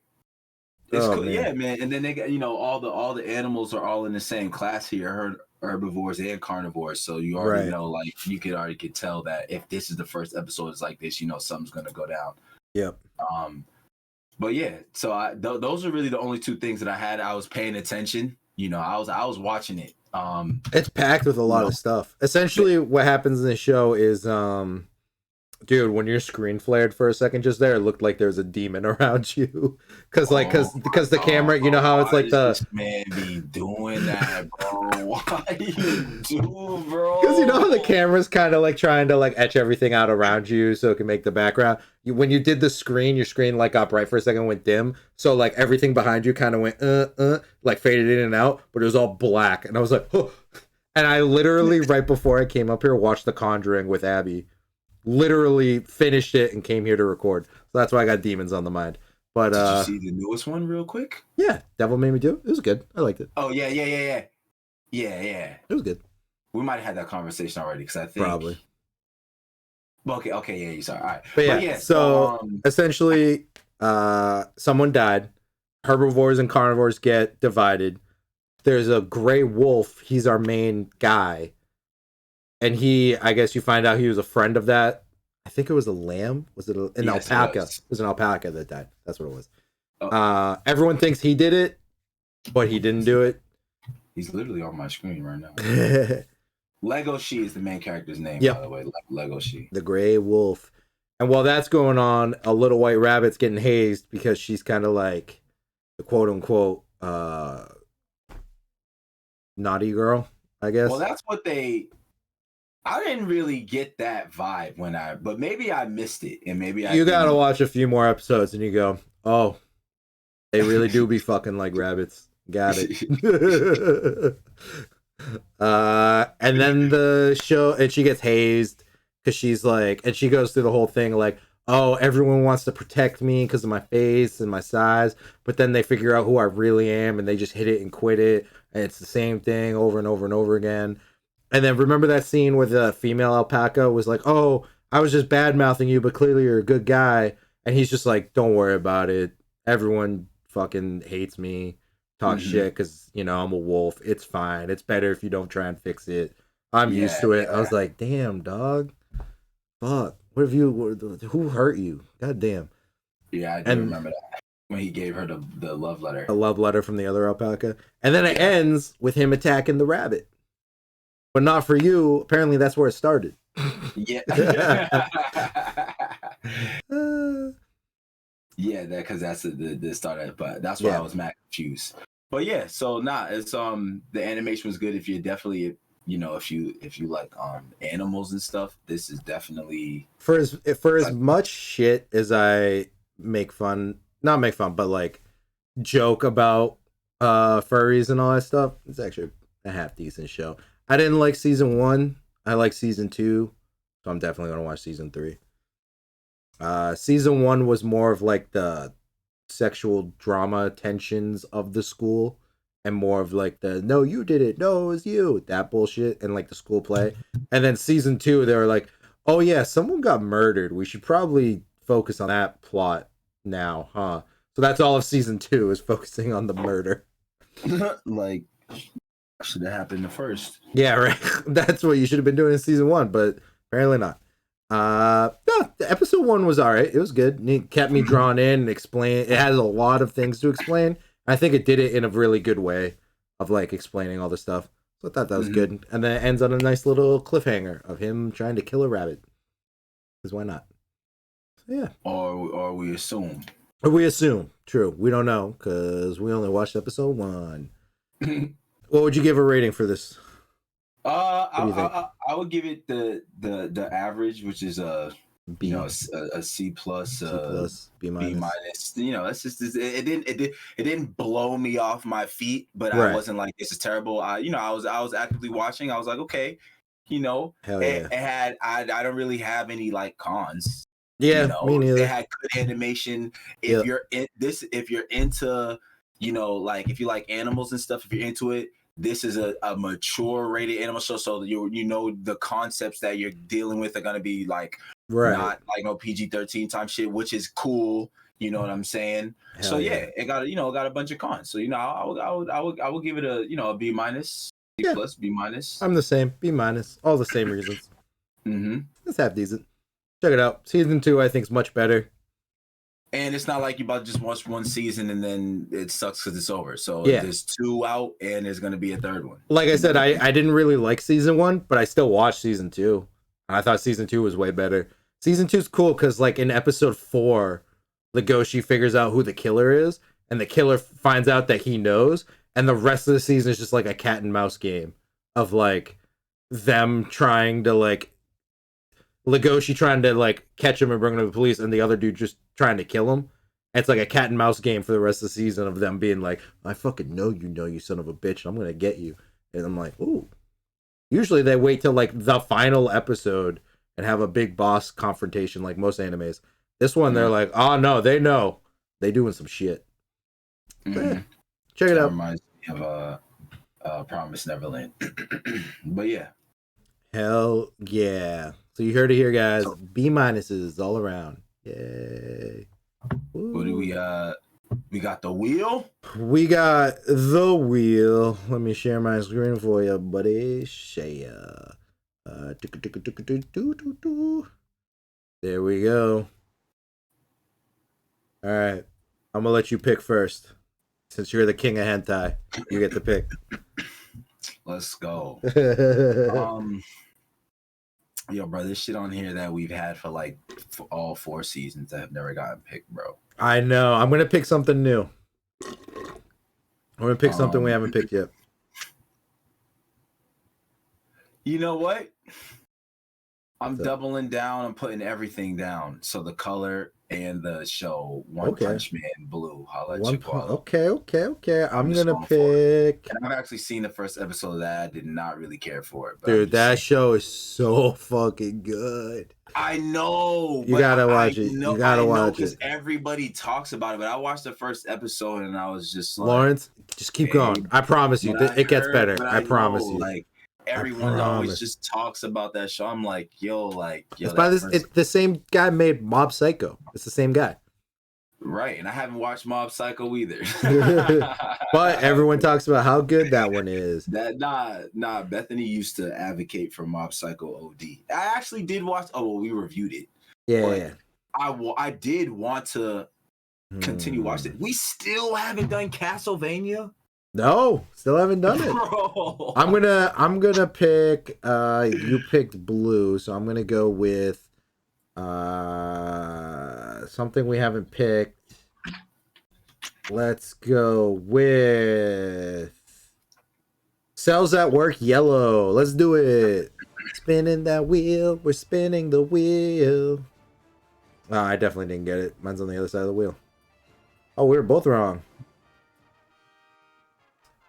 It's cool. Man. Yeah, man. And then they got, you know, all the animals are all in the same class here, herbivores and carnivores. So you already know, like you could tell that if this is the first episode is like this, you know, something's gonna go down. Yep. But yeah, so those are really the only two things that I had. I was paying attention. You know, I was watching it. It's packed with a lot of stuff. Essentially, what happens in the show is Dude, when your screen flared for a second just there, it looked like there was a demon around you. Cause like, cause the camera, you know how it's like this man be doing that, bro? Why you do, bro? Because you know how the camera's kind of like trying to like etch everything out around you so it can make the background. When you did the screen, your screen like got bright for a second, went dim. So like everything behind you kind of went like faded in and out, but it was all black. And I was like, oh. And I literally right before I came up here watched The Conjuring with Abby. Literally finished it and came here to record. So that's why I got demons on the mind. But did you see the newest one real quick? Yeah, Devil Made Me Do. It was good. I liked it. Oh yeah. It was good. We might have had that conversation already because I think probably. Okay, yeah, you sorry. All right. But yeah, so essentially, someone died. Herbivores and carnivores get divided. There's a gray wolf. He's our main guy. And I guess you find out he was a friend of that. I think it was a lamb. Was it an alpaca? It was an alpaca that died. That's what it was. Oh. Everyone thinks he did it, but he didn't do it. He's literally on my screen right now. Lego She is the main character's name, by the way. Lego She. The gray wolf. And while that's going on, a little white rabbit's getting hazed because she's kind of like the quote-unquote naughty girl, I guess. Well, that's what I didn't really get that vibe but maybe I missed it, and maybe you gotta watch a few more episodes and you go, oh, they really do be fucking like rabbits. Got it. And then the show, and she gets hazed because she's like, and she goes through the whole thing like, oh, everyone wants to protect me because of my face and my size, but then they figure out who I really am and they just hit it and quit it, and it's the same thing over and over and over again. And then remember that scene where the female alpaca was like, oh, I was just bad mouthing you, but clearly you're a good guy. And he's just like, don't worry about it. Everyone fucking hates me. Talk shit because, you know, I'm a wolf. It's fine. It's better if you don't try and fix it. I'm used to it. Yeah. I was like, damn, dog. Fuck. Who hurt you? God damn. Yeah, I do remember that. When he gave her the love letter. A love letter from the other alpaca. And then it ends with him attacking the rabbit. But not for you. Apparently that's where it started. Yeah. Yeah, because that's the start. But that's why I was mad confused. But yeah, so it's the animation was good. If you're definitely, you know, if you like animals and stuff, this is definitely for as much shit as I not make fun, but like joke about furries and all that stuff. It's actually a half decent show. I didn't like season 1. I like season 2, so I'm definitely gonna watch season 3. Season 1 was more of like the sexual drama tensions of the school, and more of like the no, you did it, no, it was you, that bullshit, and like the school play. And then season 2, they were like, oh yeah, someone got murdered. We should probably focus on that plot now, huh? So that's all of season 2 is focusing on the murder. Like, should have happened the first. Yeah, right. That's what you should have been doing in season 1, but apparently not. No, episode 1 was all right. It was good. It kept me drawn in and explain. It has a lot of things to explain. I think it did it in a really good way of like explaining all the stuff. So I thought that was good. And then it ends on a nice little cliffhanger of him trying to kill a rabbit. Because why not? So, yeah. Or we assume. Or we assume. True. We don't know because we only watched episode 1. What would you give a rating for this? I would give it the average, which is B. You know, a C plus, B minus. You know, that's just it didn't blow me off my feet, but right. I wasn't like this is terrible. I was actively watching. I was like, okay, you know, hell yeah. It had I don't really have any like cons. Yeah, you know, me neither. It had good animation. If you're into, you know, like if you like animals and stuff, if you're into it. This is a mature rated animal show, so you know the concepts that you're dealing with are gonna be like not like no PG-13 type shit, which is cool. You know what I'm saying? Hell so yeah, it got a bunch of cons. So you know, I would give it a B minus, C plus, B minus. I'm the same, B minus, all the same reasons. It's half decent. Check it out. Season 2, I think, is much better. And it's not like you about to just watch one season and then it sucks because it's over. So there's 2 out and there's going to be a 3rd one. Like I said, I didn't really like season 1, but I still watched season 2. I thought season 2 was way better. Season 2's cool because like in episode 4, Legoshi figures out who the killer is, and the killer finds out that he knows, and the rest of the season is just like a cat and mouse game of like them trying to like Legoshi trying to like catch him and bring him to the police, and the other dude just trying to kill him. And it's like a cat and mouse game for the rest of the season of them being like, I fucking know, you son of a bitch, I'm gonna get you. And I'm like, ooh. Usually they wait till like the final episode and have a big boss confrontation like most animes. This one, they're like, oh no, they know. They doing some shit. Yeah, check it out. Reminds me of Promise Neverland. But yeah. Hell yeah. So you heard it here, guys. B minuses all around. Yay. What do we got the wheel? We got the wheel. Let me share my screen for you, buddy. Share. There we go. All right. I'm gonna let you pick first. Since you're the king of hentai, you get to pick. Let's go. Yo, bro, this shit on here that we've had for like all 4 seasons that have never gotten picked, bro. I know. I'm gonna pick something new. I'm gonna pick something we haven't picked yet. You know what? I'm doubling down. I'm putting everything down. So the color and the show, One Punch Man Blue. Okay. I'm gonna pick. And I've actually seen the first episode of that. I did not really care for it. But dude, that show is so fucking good. I know. You gotta watch it. You gotta watch it. Because everybody talks about it. But I watched the first episode and I was just like, Lawrence, just keep going. I promise you, it gets better. I promise you. Like, everyone always just talks about that show. I'm like, yo. It's the same guy made Mob Psycho. It's the same guy. Right, and I haven't watched Mob Psycho either. But everyone talks about how good that one is. Nah. Bethany used to advocate for Mob Psycho OD. I actually did watch. Oh, well, we reviewed it. Yeah. I did want to continue watching it. We still haven't done Castlevania. No, still haven't done it. Bro. I'm gonna pick. You picked blue, so I'm gonna go with something we haven't picked. Let's go with Cells at Work Yellow. Let's do it. Spinning that wheel. We're spinning the wheel. Oh, I definitely didn't get it. Mine's on the other side of the wheel. Oh, we were both wrong.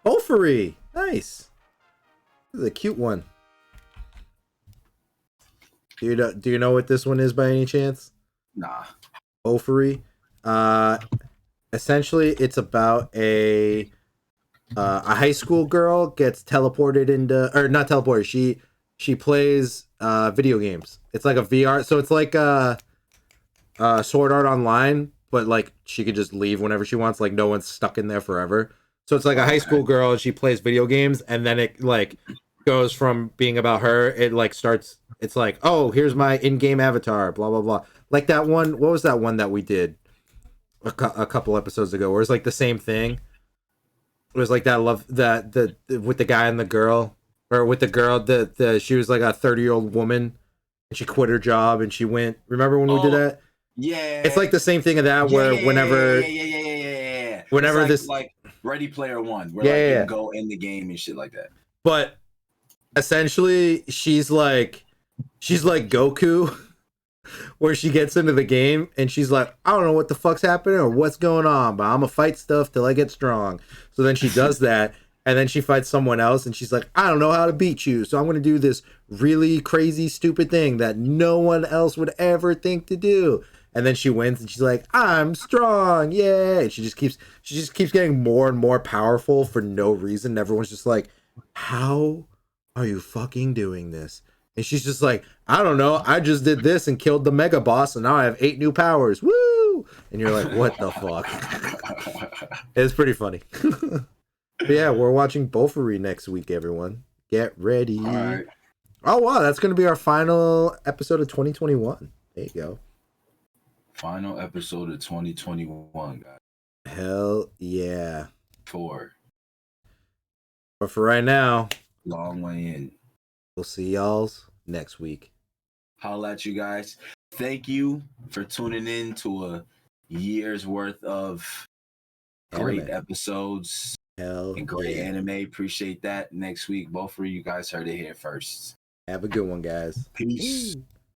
Offery. Nice. This is a cute one. Do you know what this one is by any chance? Nah. Offery. Essentially, it's about a high school girl gets teleported into, or not teleported. She plays video games. It's like a VR, so it's like Sword Art Online, but like she could just leave whenever she wants. Like no one's stuck in there forever. So it's like a high school girl and she plays video games, and then it like goes from being about her. It like starts. It's like, oh, here's my in-game avatar. Blah blah blah. Like that one. What was that one that we did a couple episodes ago? Where it's like the same thing. It was like that love that the with the guy and the girl, or with the girl. She was like a 30-year-old woman, and she quit her job and she went. Remember when we did that? Yeah. It's like the same thing of that where whenever. Whenever like, this like Ready Player One, where you can go in the game and shit like that. But essentially, she's like Goku, where she gets into the game and she's like, I don't know what the fuck's happening or what's going on, but I'm gonna fight stuff till I get strong. So then she does that, and then she fights someone else, and she's like, I don't know how to beat you, so I'm gonna do this really crazy, stupid thing that no one else would ever think to do. And then she wins, and she's like, I'm strong, yay! And she just keeps getting more and more powerful for no reason. And everyone's just like, how are you fucking doing this? And she's just like, I don't know, I just did this and killed the mega boss, and now I have 8 new powers. Woo! And you're like, what the fuck? It's pretty funny. But yeah, we're watching Bofuri next week, everyone. Get ready. All right. Oh wow, that's gonna be our final episode of 2021. There you go. Final episode of 2021, guys. Hell yeah. 4. But for right now, long way in. We'll see y'all's next week. Holla at you guys. thank you for tuning in to a year's worth of great episodes and great anime. Appreciate that. Next week, both of you guys heard it here first. Have a good one, guys. Peace. Woo.